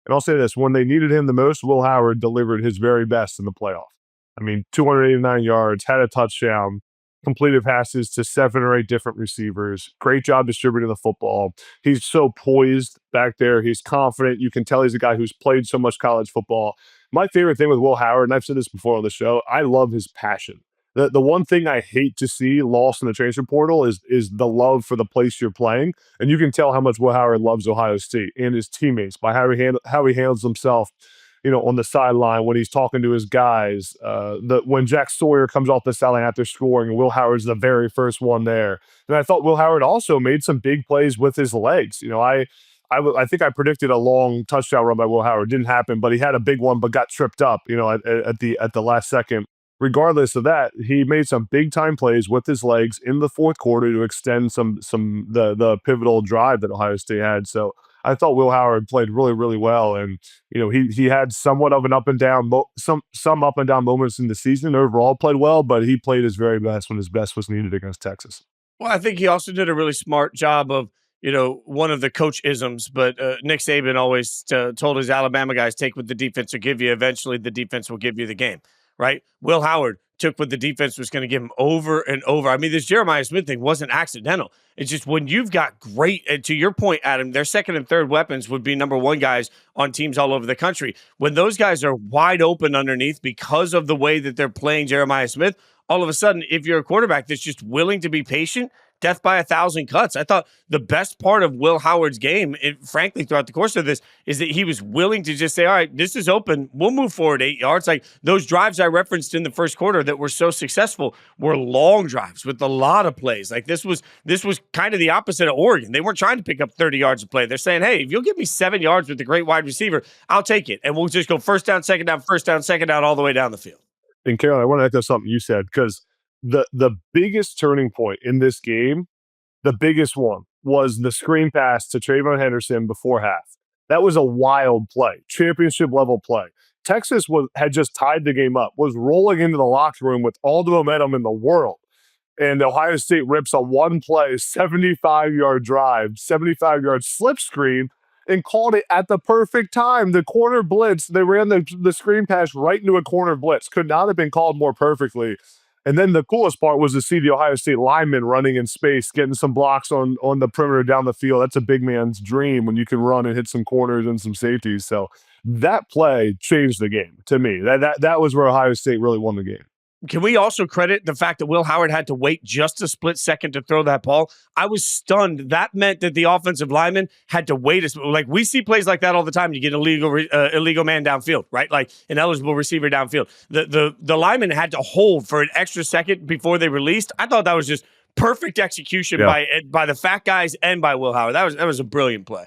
And I'll say this, when they needed him the most, Will Howard delivered his very best in the playoff. I mean, 289 yards, had a touchdown, completed passes to 7 or 8 different receivers. Great job distributing the football. He's so poised back there. He's confident. You can tell he's a guy who's played so much college football. My favorite thing with Will Howard, and I've said this before on the show, I love his passion. The one thing I hate to see lost in the transfer portal is the love for the place you're playing. And you can tell how much Will Howard loves Ohio State and his teammates by how he handles himself, on the sideline when he's talking to his guys. When Jack Sawyer comes off the sideline after scoring, Will Howard's the very first one there. And I thought Will Howard also made some big plays with his legs. I think I predicted a long touchdown run by Will Howard. Didn't happen, but he had a big one, but got tripped up, at the last second. Regardless of that, he made some big time plays with his legs in the fourth quarter to extend the pivotal drive that Ohio State had. So I thought Will Howard played really, really well, and he had somewhat of an up and down, some up and down moments in the season. Overall, played well, but he played his very best when his best was needed against Texas. Well, I think he also did a really smart job of one of the coach isms, but Nick Saban always told his Alabama guys, take what the defense will give you. Eventually, the defense will give you the game, right? Will Howard took what the defense was going to give him over and over. I mean, this Jeremiah Smith thing wasn't accidental. It's just when you've got great, and to your point, Adam, their second and third weapons would be number one guys on teams all over the country. When those guys are wide open underneath because of the way that they're playing Jeremiah Smith, all of a sudden, if you're a quarterback that's just willing to be patient, death by 1,000 cuts. I thought the best part of Will Howard's game, frankly, throughout the course of this, is that he was willing to just say, all right, this is open. We'll move forward 8 yards. Like those drives I referenced in the first quarter that were so successful were long drives with a lot of plays. Like this was kind of the opposite of Oregon. They weren't trying to pick up 30 yards of play. They're saying, hey, if you'll give me 7 yards with a great wide receiver, I'll take it. And we'll just go first down, second down, all the way down the field. And Carol, I want to echo something you said, because the biggest turning point in this game, the biggest one, was the screen pass to Trayvon Henderson before half. That was a wild play, championship level play. Texas had just tied the game up, was rolling into the locker room with all the momentum in the world. And Ohio State rips a one-play, 75-yard drive, 75-yard slip screen, and called it at the perfect time. The corner blitz, they ran the screen pass right into a corner blitz. Could not have been called more perfectly. And then the coolest part was to see the Ohio State lineman running in space, getting some blocks on the perimeter down the field. That's a big man's dream when you can run and hit some corners and some safeties. So that play changed the game to me. That was where Ohio State really won the game. Can we also credit the fact that Will Howard had to wait just a split second to throw that ball? I was stunned. That meant that the offensive lineman had to wait. Like we see plays like that all the time. You get an illegal man downfield, right? Like an eligible receiver downfield. The lineman had to hold for an extra second before they released. I thought that was just perfect execution by the fat guys and by Will Howard. That was a brilliant play.